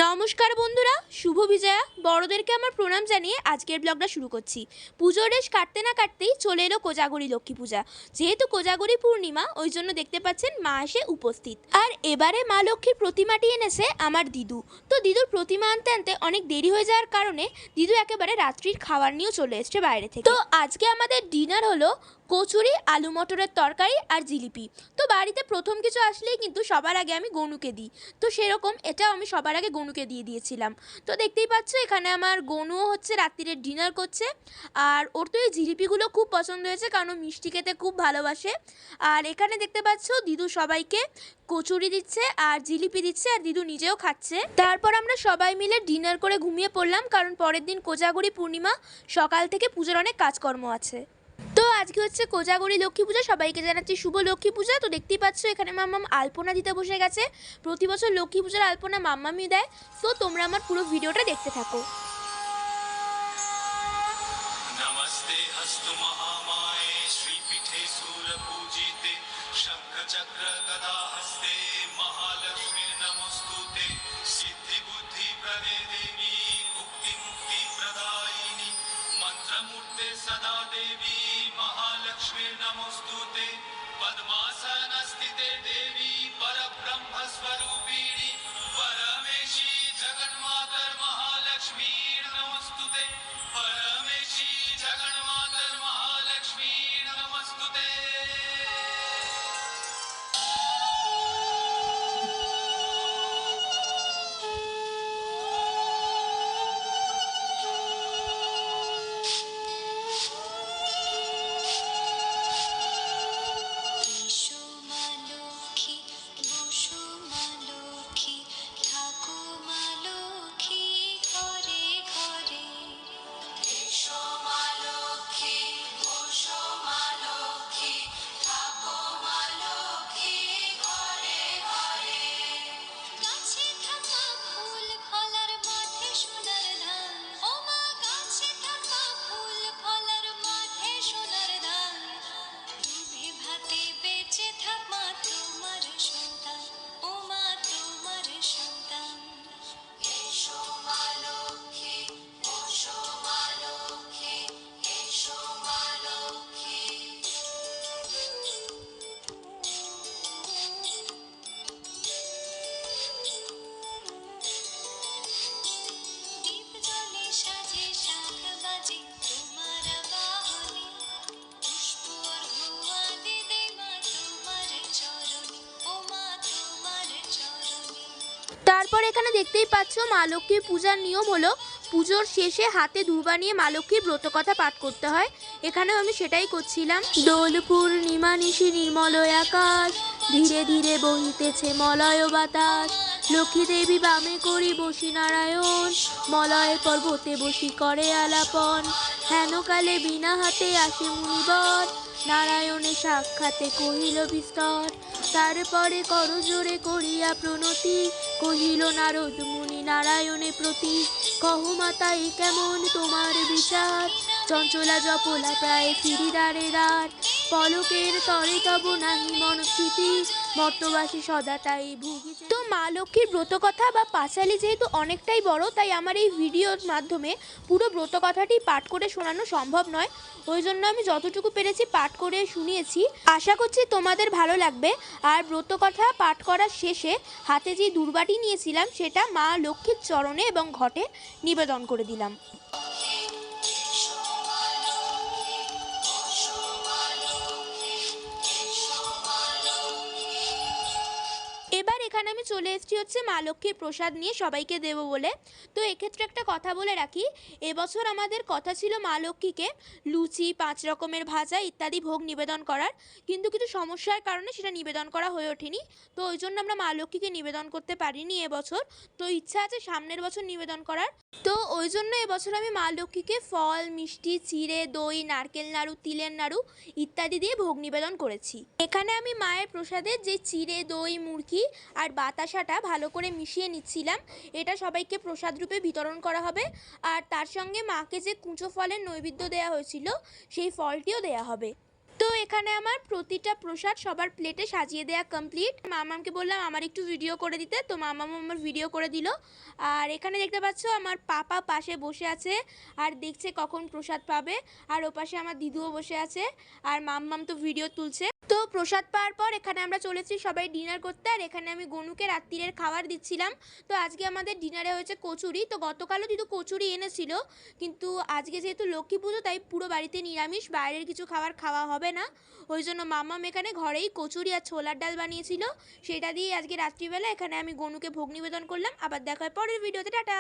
নমস্কার বন্ধুরা, শুভ বিজয়া। বড়দেরকে আমার প্রণাম জানিয়ে আজকের ব্লগটা শুরু করছি। পুজোর রেশ কাটতে না কাটতেই চলে এলো কোজাগরী লক্ষ্মী পূজা। যেহেতু কোজাগরী পূর্ণিমা, ওই জন্য দেখতে পাচ্ছেন মা এসে উপস্থিত। আর এবারে মা লক্ষ্মীর প্রতিমাটি এনেছে আমার দিদু। তো দিদুর প্রতিমা আনতে আনতে অনেক দেরি হয়ে যাওয়ার কারণে দিদু একেবারে রাত্রির খাবার নিয়েও চলে এসছে বাইরে থেকে। তো আজকে আমাদের ডিনার হলো কচুরি, আলু মটরের তরকারি আর জিলিপি। তো বাড়িতে প্রথম কিছু আসলেই কিন্তু সবার আগে আমি গনুকে দিই। তো সেরকম এটাও আমি সবার আগে গনুকে দিয়ে দিয়েছিলাম। তো দেখতেই পাচ্ছ এখানে আমার গনুও হচ্ছে রাত্রিরে ডিনার করছে। আর ওর তো এই জিলিপিগুলো খুব পছন্দ হয়েছে, কারণ ও মিষ্টি খেতে খুব ভালোবাসে। আর এখানে দেখতে পাচ্ছ দিদু সবাইকে কচুরি দিচ্ছে আর জিলিপি দিচ্ছে, আর দিদু নিজেও খাচ্ছে। তারপর আমরা সবাই মিলে ডিনার করে ঘুমিয়ে পড়লাম, কারণ পরের দিন কোজাগরী পূর্ণিমা, সকাল থেকে পুজোর অনেক কাজকর্ম আছে। তো আজকে হচ্ছে কোজাগরী লক্ষ্মী পূজা, সবাইকে জানাচ্ছি শুভ লক্ষ্মী পূজা। তো দেখতেই পাচ্ছ এখানে মাম্মাম আলপনা দিতে বসে গেছে। প্রতি বছর লক্ষ্মী পূজার আলপনা মাম্মামই দেয়। তো তোমরা আমার পুরো ভিডিওটা দেখতে থাকো। नमस्ते हस्तु महामाये श्रीपीठे सूरपूजिते शंखचक्र गदा हस्ते महालक्ष्मी नमोस्तुते सिद्धि बुद्धि प्रदे देवी भुक्ति मुक्ति प्रदायिनी मंत्रमूर्ते सदा देवी महालक्ष्मी नमोस्तुते पद्मासन स्थिते देवी परब्रह्म स्वरूपिणी परमेशी जगन्मातर महालक्ष्मी नमोस्तुते परमेशी जगन्मातर महालक्ष्मी नमोस्तुते। এসো মা লক্ষ্মী, বসো মা লক্ষ্মী, থাকো মা লক্ষ্মী ঘরে ঘরে। এসো মা লক্ষ্মী, বসো মা লক্ষ্মী, থাকো মা লক্ষ্মী ঘরে ঘরে। গাছে থাকা ফুল ফলার মাঠে সোনার ধান, ও মা গাছে থাকা ফুল ফলার মাঠে সোনার ধান। দুধে ভাতে বেঁচে থাক মা তোমার সন্তান, ও মা তোমার সন্তান। এসো মা লক্ষ্মী, বসো মা লক্ষ্মী, এসো মা লক্ষ্মী। দীপ জ্বলে সাজে শাঁখ বাজে তোমার বাহনে, পুষ্প অর্ঘ্য আদি দেই মা তোমার চরণে, ও মা তোমার চরণে। তারপর এখানে দেখতেই পাচ্ছ মা লক্ষ্মীর পূজার নিয়ম হলো পুজোর শেষে হাতে দুর্বা নিয়ে মা লক্ষ্মীর ব্রত কথা পাঠ করতে হয়। এখানেও আমি সেটাই করছিলাম। দোল পূর্ণিমা নিশি নির্মল আকাশ, ধীরে ধীরে বহিতেছে মলয় বাতাস। লক্ষ্মী দেবী বামে করি বসি নারায়ণ, মলয় পর্বতে বসি করে আলাপন। হেনকালে বিনা হাতে আসে মুনিবর, নারায়ণে সাক্ষাতে কহিল বিস্তর। তারপরে করজোড়ে করিয়া প্রণতি, কহিল নারদ মুনি নারায়ণে প্রতি। কহ মাতা এ কেমন তোমার বিচার, চঞ্চলা জপলা প্রায় ফিরি দ্বারে দ্বার। পলকের তরে তব নাহি মনস্থিতি, মর্তবাসী সদা তাই ভুগি। তো মা লক্ষ্মীর ব্রত কথা বা পাঁচালী যেহেতু অনেকটাই বড়, তাই আমার এই ভিডিওর মাধ্যমে পুরো ব্রত কথাটি পাঠ করে শোনানো সম্ভব নয়। ওই জন্য আমি যতটুকু পেরেছি পাঠ করে শুনিয়েছি। আশা করছি তোমাদের ভালো লাগবে। আর ব্রত কথা পাঠ করার শেষে হাতে যে দুর্বাটি নিয়েছিলাম সেটা মা লক্ষ্মীর চরণে এবং ঘটে নিবেদন করে দিলাম। এসো মা লক্ষ্মী, বসো মা লক্ষ্মী, এসো মা লক্ষ্মী। এবার এখানে আমি চলে এসেছি হচ্ছে মা লক্ষ্মীর প্রসাদ নিয়ে সবাইকে দেবো বলে। তো এক্ষেত্রে একটা কথা বলে রাখি, এবছর আমাদের কথা ছিল মা লক্ষ্মীকে লুচি, 5 রকমের ভাজা ইত্যাদি ভোগ নিবেদন করার, কিন্তু কিছু সমস্যার কারণে সেটা নিবেদন করা হয়ে ওঠেনি। তো ওই জন্য আমরা মা লক্ষ্মীকে নিবেদন করতে পারিনি এবছর। তো ইচ্ছা আছে সামনের বছর নিবেদন করার। তো ওই জন্য এবছর আমি মা লক্ষ্মীকে ফল, মিষ্টি, চিড়ে, দই, নারকেল নাড়ু, তিলের নাড়ু ইত্যাদি দিয়ে ভোগ নিবেদন করেছি। এখানে আমি মায়ের প্রসাদের যে চিড়ে, দই, মুরকি আর বাতাসাটা ভালো করে মিশিয়ে নিচ্ছিলাম। এটা সবাইকে প্রসাদ রূপে বিতরণ করা হবে। আর তার সঙ্গে মাকে যে কুঁচো ফলের নৈবেদ্য দেওয়া হয়েছিল সেই ফলটিও দেওয়া হবে। তো এখানে আমার প্রতিটা প্রসাদ সবার প্লেটে সাজিয়ে দেওয়া কমপ্লিট। মামামকে বললাম আমার একটু ভিডিও করে দিতে, তো মামাম আমার ভিডিও করে দিল। আর এখানে দেখতে পাচ্ছ আমার পাপা পাশে বসে আছে আর দেখছে কখন প্রসাদ পাবে। আর ওপাশে আমার দিদুও বসে আছে আর মাম্মাম তো ভিডিও তুলছে। তো প্রসাদ পাওয়ার পর এখানে আমরা চলেছি সবাই ডিনার করতে। আর এখানে আমি গনুকে রাত্রিরের খাবার দিচ্ছিলাম। তো আজকে আমাদের ডিনারে হয়েছে কচুরি। তো গতকালও দিদু কচুরি এনেছিল, কিন্তু আজকে যেহেতু লক্ষ্মী পুজো তাই পুরো বাড়িতে নিরামিষ, বাইরের কিছু খাবার খাওয়া হবে না। ওই জন্য মাম্মাম এখানে ঘরেই কচুরি আর ছোলার ডাল বানিয়েছিল, সেটা দিয়ে আজকে রাত্রিবেলা এখানে আমি গনুকে ভোগ নিবেদন করলাম। আবার দেখা হয় পরের ভিডিওতে, টাটা।